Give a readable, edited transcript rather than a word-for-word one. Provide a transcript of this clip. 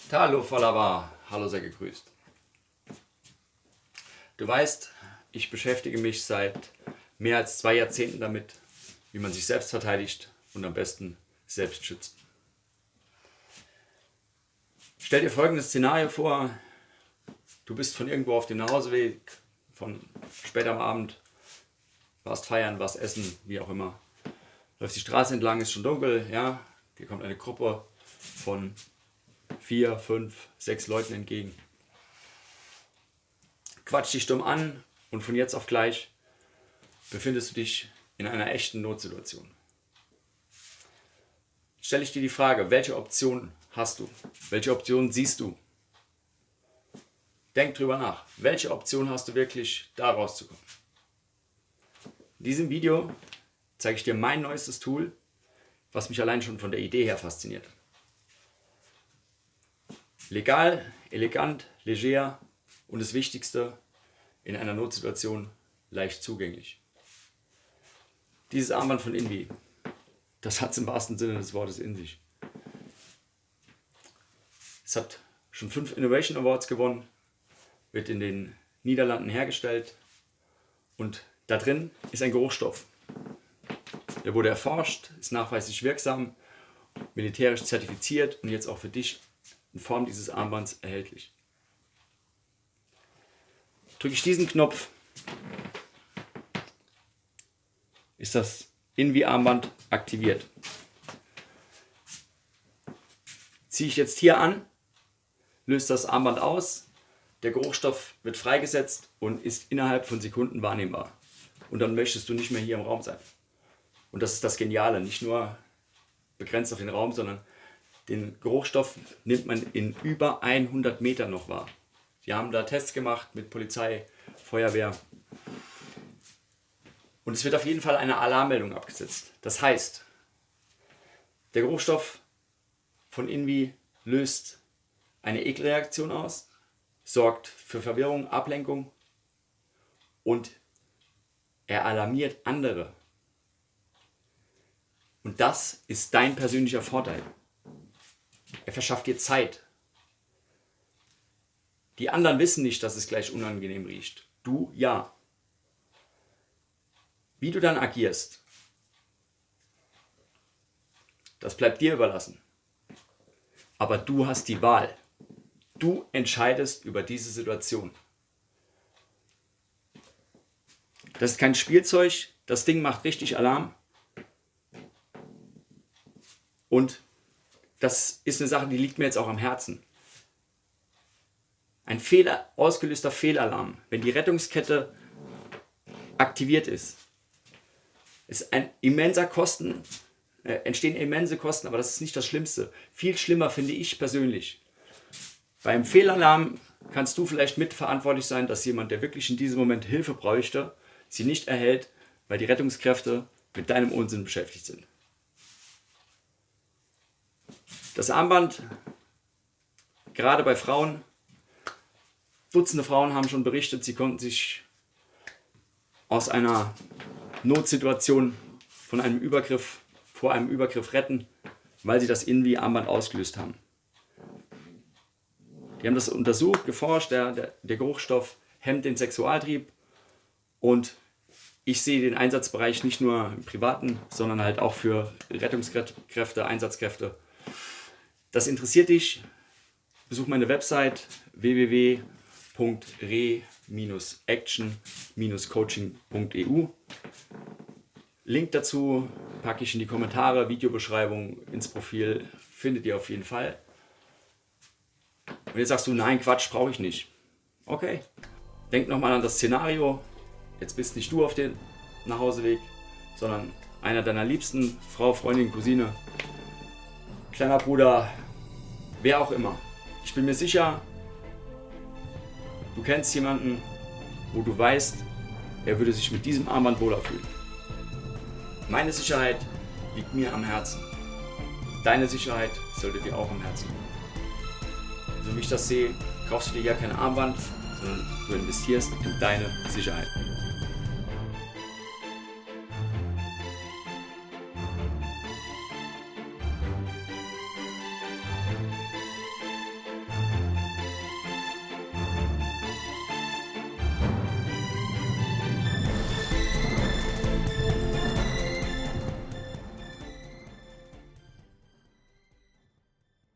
Hallo Falaba, hallo, sehr gegrüßt. Du weißt, ich beschäftige mich seit mehr als 2 Jahrzehnten damit, wie man sich selbst verteidigt und am besten selbst schützt. Stell dir folgendes Szenario vor: Du bist von irgendwo auf dem Nachhauseweg, von spät am Abend, warst feiern, warst essen, wie auch immer. Läufst die Straße entlang, ist schon dunkel, ja, dir kommt eine Gruppe von 4, 5, 6 Leuten entgegen. Quatscht dich dumm an und von jetzt auf gleich befindest du dich in einer echten Notsituation. Stelle ich dir die Frage, welche Option hast du? Welche Option siehst du? Denk drüber nach. Welche Option hast du wirklich, da rauszukommen? In diesem Video zeige ich dir mein neuestes Tool, was mich allein schon von der Idee her fasziniert. Legal, elegant, leger und das Wichtigste, in einer Notsituation leicht zugänglich. Dieses Armband von Invi, das hat es im wahrsten Sinne des Wortes in sich. Es hat schon 5 Innovation Awards gewonnen, wird in den Niederlanden hergestellt und da drin ist ein Geruchsstoff. Der wurde erforscht, ist nachweislich wirksam, militärisch zertifiziert und jetzt auch für dich in Form dieses Armbands erhältlich. Drücke ich diesen Knopf, ist das Invi-Armband aktiviert. Ziehe ich jetzt hier an, löst das Armband aus, der Geruchsstoff wird freigesetzt und ist innerhalb von Sekunden wahrnehmbar. Und dann möchtest du nicht mehr hier im Raum sein. Und das ist das Geniale, nicht nur begrenzt auf den Raum, sondern den Geruchsstoff nimmt man in über 100 Metern noch wahr. Die haben da Tests gemacht mit Polizei, Feuerwehr. Und es wird auf jeden Fall eine Alarmmeldung abgesetzt. Das heißt, der Geruchsstoff von Invi löst eine Ekelreaktion aus, sorgt für Verwirrung, Ablenkung und er alarmiert andere. Und das ist dein persönlicher Vorteil. Er verschafft dir Zeit. Die anderen wissen nicht, dass es gleich unangenehm riecht. Du ja. Wie du dann agierst, das bleibt dir überlassen. Aber du hast die Wahl. Du entscheidest über diese Situation. Das ist kein Spielzeug. Das Ding macht richtig Alarm. Und das ist eine Sache, die liegt mir jetzt auch am Herzen. Ein ausgelöster Fehlalarm, wenn die Rettungskette aktiviert ist ein entstehen immense Kosten, aber das ist nicht das Schlimmste. Viel schlimmer finde ich persönlich. Beim Fehlalarm kannst du vielleicht mitverantwortlich sein, dass jemand, der wirklich in diesem Moment Hilfe bräuchte, sie nicht erhält, weil die Rettungskräfte mit deinem Unsinn beschäftigt sind. Das Armband, gerade bei Frauen, Dutzende Frauen haben schon berichtet, sie konnten sich aus einer Notsituation vor einem Übergriff retten, weil sie das Invi-Armband ausgelöst haben. Die haben das untersucht, geforscht, der Geruchsstoff hemmt den Sexualtrieb und ich sehe den Einsatzbereich nicht nur im Privaten, sondern halt auch für Rettungskräfte, Einsatzkräfte. Das interessiert dich? Besuch meine Website www.re-action-coaching.eu. Link dazu packe ich in die Kommentare, Videobeschreibung, ins Profil, findet ihr auf jeden Fall. Und jetzt sagst du, nein, Quatsch, brauche ich nicht. Okay, denk nochmal an das Szenario. Jetzt bist nicht du auf dem Nachhauseweg, sondern einer deiner Liebsten, Frau, Freundin, Cousine, kleiner Bruder, wer auch immer. Ich bin mir sicher, du kennst jemanden, wo du weißt, er würde sich mit diesem Armband wohler fühlen. Meine Sicherheit liegt mir am Herzen. Deine Sicherheit sollte dir auch am Herzen liegen. So wie ich das sehe, kaufst du dir ja kein Armband, sondern du investierst in deine Sicherheit.